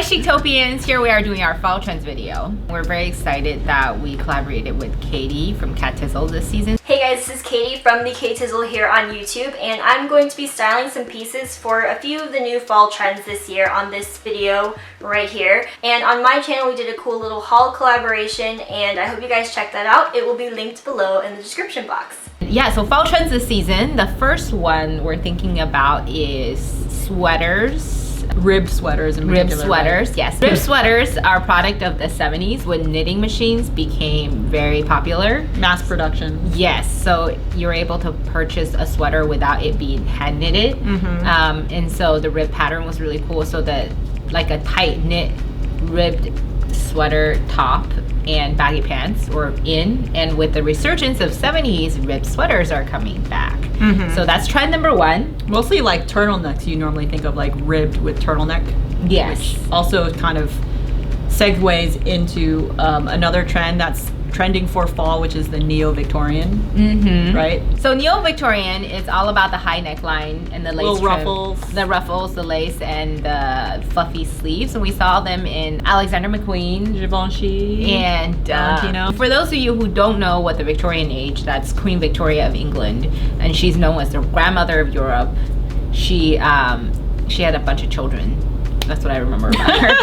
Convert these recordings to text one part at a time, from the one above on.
Chictopians, here we are doing our fall trends video. We're very excited that we collaborated with Katie from thekatizzzle this season. Hey guys, this is Katie from thekatizzzle here on YouTube, and I'm going to be styling some pieces for a few of the new fall trends this year on this video right here. And on my channel we did a cool little haul collaboration, and I hope you guys check that out. It will be linked below in the description box. Yeah, so fall trends this season, the first one we're thinking about is sweaters. Ribbed sweaters in particular. Ribbed sweaters, right? Yes. Ribbed sweaters are a product of the 70s when knitting machines became very popular. Mass production. Yes, so you're able to purchase a sweater without it being hand knitted. And so the rib pattern was really cool. So that like a tight knit ribbed sweater top and baggy pants were in, and with the resurgence of 70s, ribbed sweaters are coming back. So that's trend number one. Mostly like turtlenecks, you normally think of like ribbed with turtleneck. Yes. Which also kind of segues into another trend that's trending for fall, which is the NeoVictorian, right? So NeoVictorian is all about the high neckline and the lace little trim, ruffles. the ruffles, the lace, and the fluffy sleeves. And we saw them in Alexander McQueen, Givenchy, and Valentino. For those of you who don't know what the Victorian age, that's Queen Victoria of England, and she's known as the grandmother of Europe. She had a bunch of children. That's what I remember about her.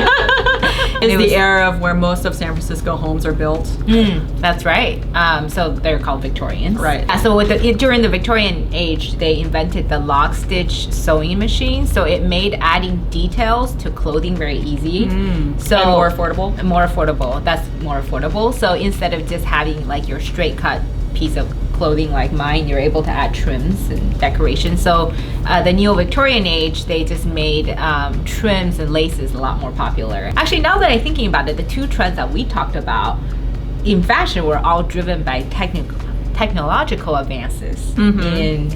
It's the era of where most of San Francisco homes are built. That's right. So they're called Victorians. Right. So with during the Victorian age, they invented the lock stitch sewing machine. So it made adding details to clothing very easy. So and more affordable. More affordable. That's more affordable. So instead of just having like your straight cut piece of clothing like mine, you're able to add trims and decorations. So the Neo-Victorian age, they just made trims and laces a lot more popular. Actually, now that I'm thinking about it, the two trends that we talked about in fashion were all driven by technological advances in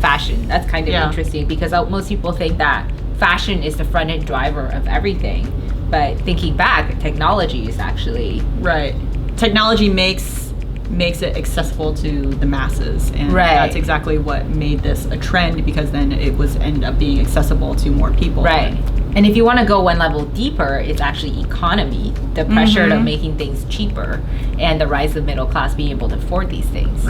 fashion. That's kind of interesting, because most people think that fashion is the front end driver of everything, but thinking back, technology is actually Technology makes it accessible to the masses, and that's exactly what made this a trend, because then it was end up being accessible to more people. And if you want to go one level deeper, it's actually economy, the pressure of making things cheaper, and the rise of middle class being able to afford these things.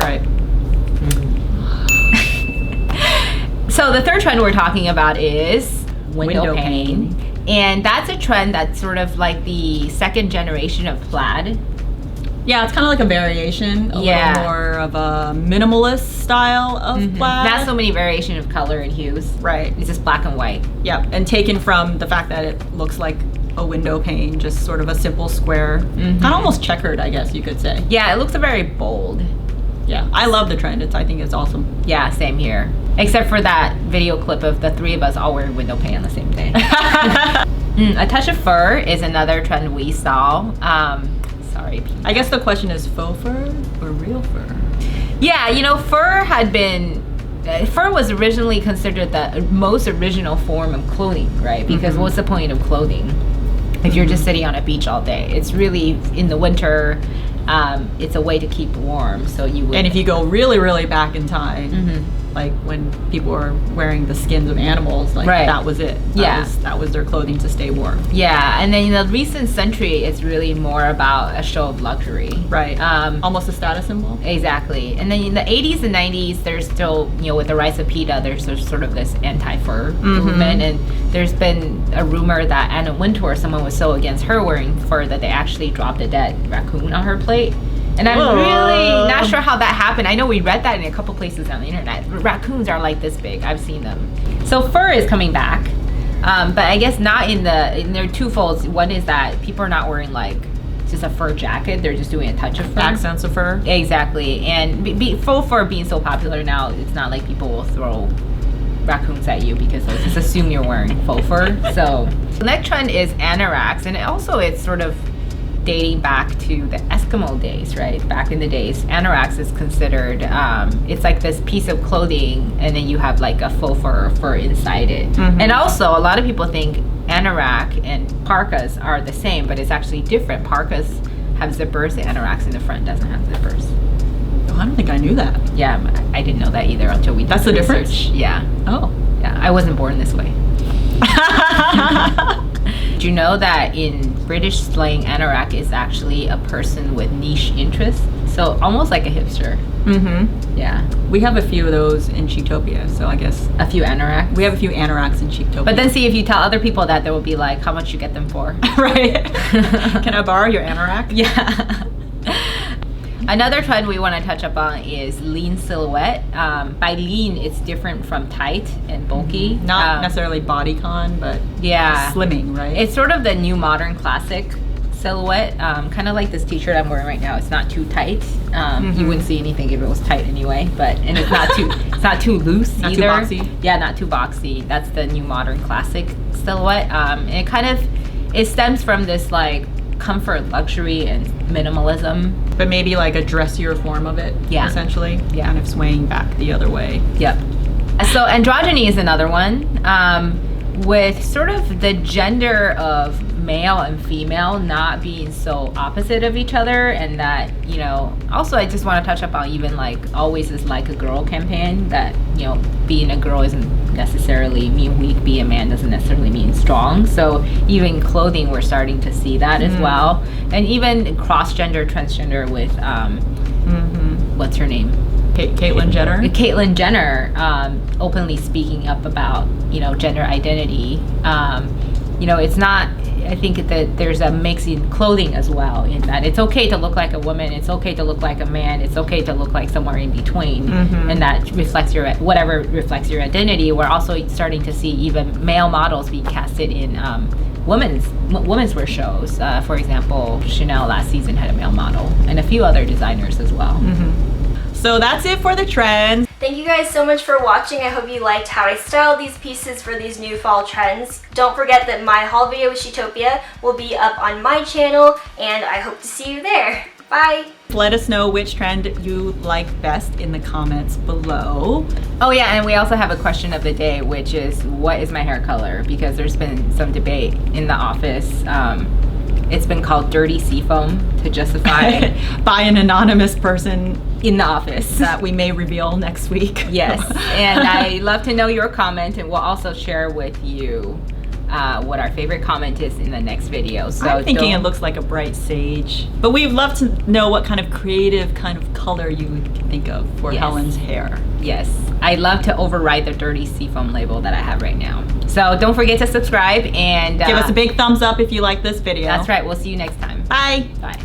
So the third trend we're talking about is window pane, and that's a trend that's sort of like the second generation of plaid. Yeah, it's kind of like a variation, a little more of a minimalist style of plaid. Not so many variation of color and hues. Right. It's just black and white. Yep, and taken from the fact that it looks like a window pane, just sort of a simple square, kind of almost checkered, I guess you could say. Yeah, it looks very bold. Yeah, I love the trend. I think it's awesome. Yeah, same here. Except for that video clip of the three of us all wearing window pane on the same day. A touch of fur is another trend we saw. I guess the question is faux fur or real fur? Yeah, you know, fur was originally considered the most original form of clothing, right? Because what's the point of clothing if you're just sitting on a beach all day? It's really, in the winter, it's a way to keep warm. So you would, and if you go really, really back in time, like when people were wearing the skins of animals, like that was it. That was their clothing to stay warm. Yeah, and then in the recent century, it's really more about a show of luxury. Right. Almost a status symbol. Exactly. And then in the 80s and 90s, there's still, you know, with the rise of PETA, there's sort of this anti-fur movement, and there's been a rumor that Anna Wintour, someone was so against her wearing fur that they actually dropped a dead raccoon on her plate. And I'm really not sure how that happened. I know we read that in a couple places on the internet. Raccoons are like this big. I've seen them. So fur is coming back, but I guess not in there are two folds. One is that people are not wearing like just a fur jacket. They're just doing a touch of fur. Accents of fur. Exactly. And faux fur being so popular now, it's not like people will throw raccoons at you because they'll just assume you're wearing faux fur. So the next trend is Anoraks, and it's sort of dating back to the Eskimo days, right? Back in the days, Anoraks is considered, it's like this piece of clothing, and then you have like a faux fur inside it. And also, a lot of people think Anorak and parkas are the same, but it's actually different. Parkas have zippers, and Anoraks in the front doesn't have zippers. Oh, I don't think I knew that. Yeah, I didn't know that either until we did That's the difference? Yeah. Oh. Yeah, I wasn't born this way. Did you know that in British slang, Anorak is actually a person with niche interests? So almost like a hipster. Mm-hmm. Yeah. We have a few of those in Chictopia, so I guess. A few Anoraks? We have a few Anoraks in Chictopia. But then see, if you tell other people that, they will be like, how much you get them for? Right. Can I borrow your Anorak? Yeah. Another trend we want to touch upon is lean silhouette. By lean, it's different from tight and bulky. Not necessarily bodycon, but yeah, slimming, right? It's sort of the new modern classic silhouette, kind of like this t-shirt I'm wearing right now. It's not too tight. You wouldn't see anything if it was tight anyway, and it's not too loose not either. Not too boxy. Yeah, not too boxy. That's the new modern classic silhouette. And it stems from this like comfort, luxury, and minimalism. But maybe like a dressier form of it, essentially. Yeah. Kind of swaying back the other way. Yep. So androgyny is another one, with sort of the gender of male and female not being so opposite of each other, and that, you know, also I just want to touch up on even like always is like a girl campaign, that, you know, being a girl isn't necessarily mean weak, being a man doesn't necessarily mean strong. So even clothing, we're starting to see that as well. And even cross-gender, transgender with what's her name? Caitlyn Jenner. Caitlyn Jenner openly speaking up about, you know, gender identity. You know, it's not, I think that there's a mix in clothing as well, in that it's okay to look like a woman, it's okay to look like a man, it's okay to look like somewhere in between, and that reflects whatever reflects your identity. We're also starting to see even male models be casted in women's wear shows. For example, Chanel last season had a male model, and a few other designers as well. So that's it for the trends. Thank you guys so much for watching. I hope you liked how I styled these pieces for these new fall trends. Don't forget that my haul video with Chictopia will be up on my channel, and I hope to see you there. Bye! Let us know which trend you like best in the comments below. Oh yeah, and we also have a question of the day, which is, what is my hair color? Because there's been some debate in the office. It's been called dirty seafoam to justify by an anonymous person in the office that we may reveal next week. Yes, and I love to know your comment, and we'll also share with you what our favorite comment is in the next video. So I'm thinking it looks like a bright sage, but we'd love to know what kind of creative kind of color you can think of for Helen's hair. Yes, I love to override the dirty seafoam label that I have right now. So don't forget to subscribe and give us a big thumbs up if you like this video. That's right. We'll see you next time. Bye. Bye.